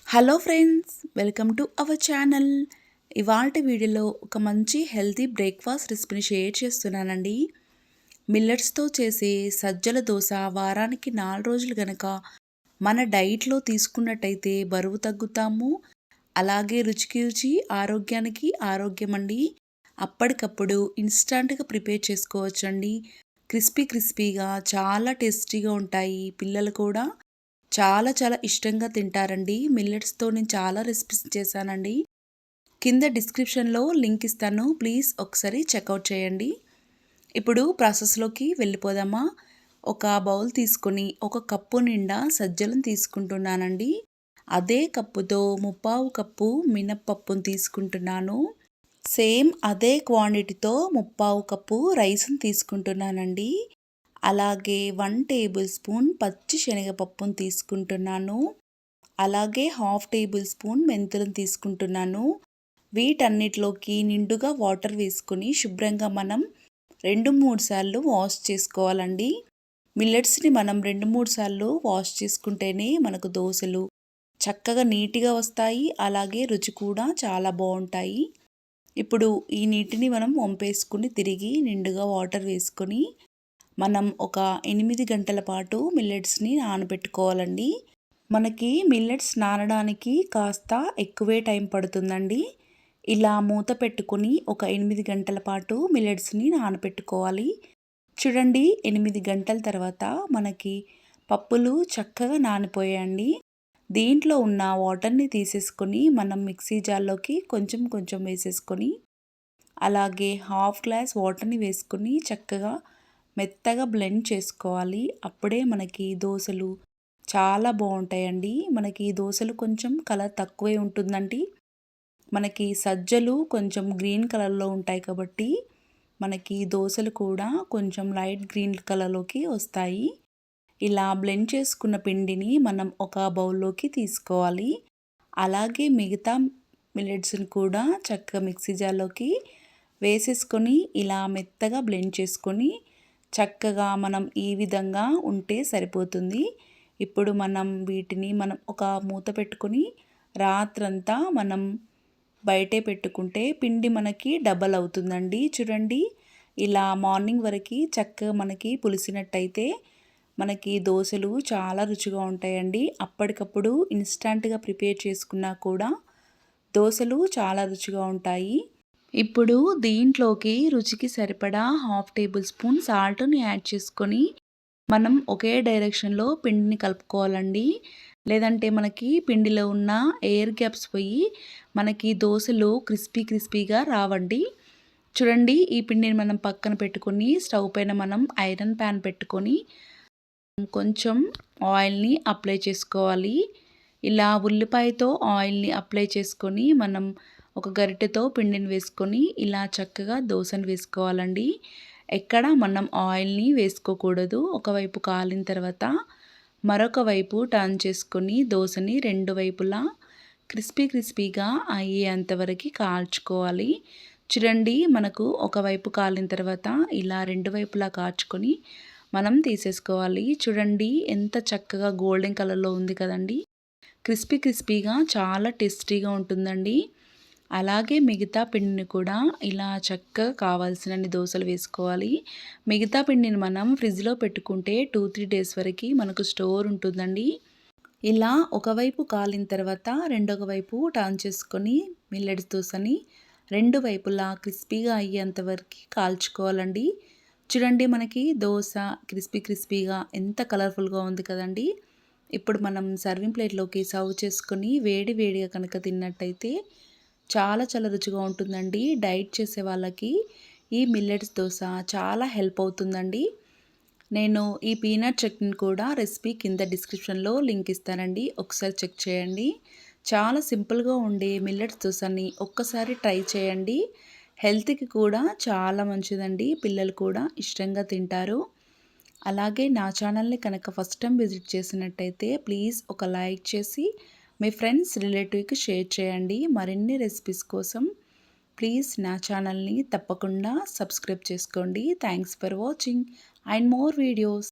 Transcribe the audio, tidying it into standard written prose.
Hello friends, welcome to our channel. ఇవాల్టి వీడియోలో ఒక మంచి హెల్తీ బ్రేక్ఫాస్ట్ రెసిపీని షేర్ చేస్తున్నానండి. మిల్లెట్స్తో చేసే సజ్జల దోశ వారానికి 4 రోజులు గనక మన డైట్లో తీసుకున్నట్టయితే బరువు తగ్గుతాము. అలాగే రుచికి రుచి, ఆరోగ్యానికి ఆరోగ్యం అండి. అప్పటికప్పుడు ఇన్స్టంట్గా ప్రిపేర్ చేసుకోవచ్చండి. క్రిస్పీగా చాలా టేస్టీగా ఉంటాయి. పిల్లలు కూడా చాలా చాలా ఇష్టంగా తింటారండి. మిల్లెట్స్‌తో నేను చాలా రెసిపీస్ చేశానండి. కింద డిస్క్రిప్షన్‌లో లింక్ ఇస్తాను. ప్లీజ్ ఒకసారి చెక్‌ఔట్ చేయండి. ఇప్పుడు ప్రాసెస్‌లోకి వెళ్ళిపోదామా? ఒక బౌల్ తీసుకొని ఒక కప్పు నిండా సజ్జలను తీసుకుంటున్నానండి. అదే కప్పుతో ముప్పావు కప్పు మినప్పప్పును తీసుకుంటున్నాను. సేమ్ అదే క్వాంటిటీతో ముప్పావు కప్పు రైస్‌ని తీసుకుంటున్నానండి. అలాగే 1 టేబుల్ స్పూన్ పచ్చి శనగపప్పును తీసుకుంటున్నాను. అలాగే హాఫ్ టేబుల్ స్పూన్ మెంతులను తీసుకుంటున్నాను. వీటన్నిటిలోకి నిండుగా వాటర్ వేసుకొని శుభ్రంగా మనం 2-3 సార్లు వాష్ చేసుకోవాలండి. మిల్లెట్స్ని మనం 2-3 సార్లు వాష్ చేసుకుంటేనే మనకు దోశలు చక్కగా నీట్గా వస్తాయి. అలాగే రుచి కూడా చాలా బాగుంటాయి. ఇప్పుడు ఈ నీటిని మనం వంపేసుకుని తిరిగి నిండుగా వాటర్ వేసుకొని మనం ఒక 8 గంటల పాటు మిల్లెట్స్ని నానబెట్టుకోవాలండి. మనకి మిల్లెట్స్ నానడానికి కాస్త ఎక్కువే టైం పడుతుందండి. ఇలా మూత పెట్టుకొని ఒక 8 గంటల పాటు మిల్లెట్స్ని నానబెట్టుకోవాలి. చూడండి, 8 గంటల తర్వాత మనకి పప్పులు చక్కగా నానిపోయాయండి. దీంట్లో ఉన్న వాటర్ని తీసేసుకొని మనం మిక్సీ జార్లోకి కొంచెం కొంచెం వేసేసుకొని అలాగే హాఫ్ గ్లాస్ వాటర్ని వేసుకొని చక్కగా మెత్తగా బ్లెండ్ చేసుకోవాలి. అప్పుడే మనకి దోశలు చాలా బాగుంటాయండి. మనకి దోశలు కొంచెం కలర్ తక్కువే ఉంటుందండి. మనకి సజ్జలు కొంచెం గ్రీన్ కలర్లో ఉంటాయి కాబట్టి మనకి దోశలు కూడా కొంచెం లైట్ గ్రీన్ కలర్లోకి వస్తాయి. ఇలా బ్లెండ్ చేసుకున్న పిండిని మనం ఒక బౌల్లోకి తీసుకోవాలి. అలాగే మిగతా మిల్లెట్స్ని కూడా చక్కగా మిక్సీ జార్లోకి వేసేసుకొని ఇలా మెత్తగా బ్లెండ్ చేసుకొని చక్కగా మనం ఈ విధంగా ఉంటే సరిపోతుంది. ఇప్పుడు మనం వీటిని ఒక మూత పెట్టుకొని రాత్రంతా మనం బయటే పెట్టుకుంటే పిండి మనకి డబల్ అవుతుందండి. చూడండి, ఇలా మార్నింగ్ వరకు చక్కగా మనకి పులిసినట్టయితే మనకి దోశలు చాలా రుచిగా ఉంటాయండి. అప్పటికప్పుడు ఇన్స్టంట్గా ప్రిపేర్ చేసుకున్నా కూడా దోశలు చాలా రుచిగా ఉంటాయి. ఇప్పుడు దీంట్లోకి రుచికి సరిపడా హాఫ్ టేబుల్ స్పూన్ సాల్ట్ని యాడ్ చేసుకొని మనం ఒకే డైరెక్షన్లో పిండిని కలుపుకోవాలండి. లేదంటే మనకి పిండిలో ఉన్న ఎయిర్ గ్యాప్స్ పోయి మనకి దోశలు క్రిస్పీగా రావండి. చూడండి, ఈ పిండిని మనం పక్కన పెట్టుకొని స్టవ్ పైన మనం ఐరన్ ప్యాన్ పెట్టుకొని కొంచెం ఆయిల్ని అప్లై చేసుకోవాలి. ఇలా ఉల్లిపాయతో ఆయిల్ని అప్లై చేసుకొని మనం ఒక గరిటెతో పిండిని వేసుకొని ఇలా చక్కగా దోశను వేసుకోవాలండి. ఎక్కడ మనం ఆయిల్ని వేసుకోకూడదు. ఒకవైపు కాలిన తర్వాత మరొక వైపు టర్న్ చేసుకొని దోశని 2 వైపులా క్రిస్పీగా అయ్యేంతవరకు కాల్చుకోవాలి. చూడండి, మనకు ఒకవైపు కాలిన తర్వాత ఇలా 2 వైపులా కాల్చుకొని మనం తీసేసుకోవాలి. చూడండి, ఎంత చక్కగా గోల్డెన్ కలర్లో ఉంది కదండి. క్రిస్పీగా చాలా టేస్టీగా ఉంటుందండి. అలాగే మిగతా పిండిని కూడా ఇలా చక్కగా కావాల్సినన్ని దోశలు వేసుకోవాలి. మిగతా పిండిని మనం ఫ్రిడ్జ్లో పెట్టుకుంటే 2-3 డేస్ వరకు మనకు స్టోర్ ఉంటుందండి. ఇలా ఒకవైపు కాలిన తర్వాత రెండొక వైపు టర్న్ చేసుకొని మిల్లెట్స్ దోశని 2 వైపులా క్రిస్పీగా అయ్యేంత వరకు కాల్చుకోవాలండి. చూడండి, మనకి దోశ క్రిస్పీగా ఎంత కలర్ఫుల్గా ఉంది కదండి. ఇప్పుడు మనం సర్వింగ్ ప్లేట్లోకి సర్వ్ చేసుకొని వేడిగా కనుక తిన్నట్టయితే చాలా చాలా రుచిగా ఉంటుందండి. డైట్ చేసే వాళ్ళకి ఈ మిల్లెట్స్ దోశ చాలా హెల్ప్ అవుతుందండి. నేను ఈ పీనట్ చట్నీ కూడా రెసిపీ కింద డిస్క్రిప్షన్లో లింక్ ఇస్తానండి. ఒకసారి చెక్ చేయండి. చాలా సింపుల్గా ఉండే మిల్లెట్స్ దోశని ఒక్కసారి ట్రై చేయండి. హెల్త్కి కూడా చాలా మంచిదండి. పిల్లలు కూడా ఇష్టంగా తింటారు. అలాగే నా ఛానల్ని కనుక ఫస్ట్ టైం విజిట్ చేసినట్టయితే ప్లీజ్ ఒక లైక్ చేసి మీ ఫ్రెండ్స్ రిలేటివ్కి షేర్ చేయండి. మరిన్ని రెసిపీస్ కోసం ప్లీజ్ నా ఛానల్ని తప్పకుండా సబ్స్క్రైబ్ చేసుకోండి. Thanks for watching and more videos.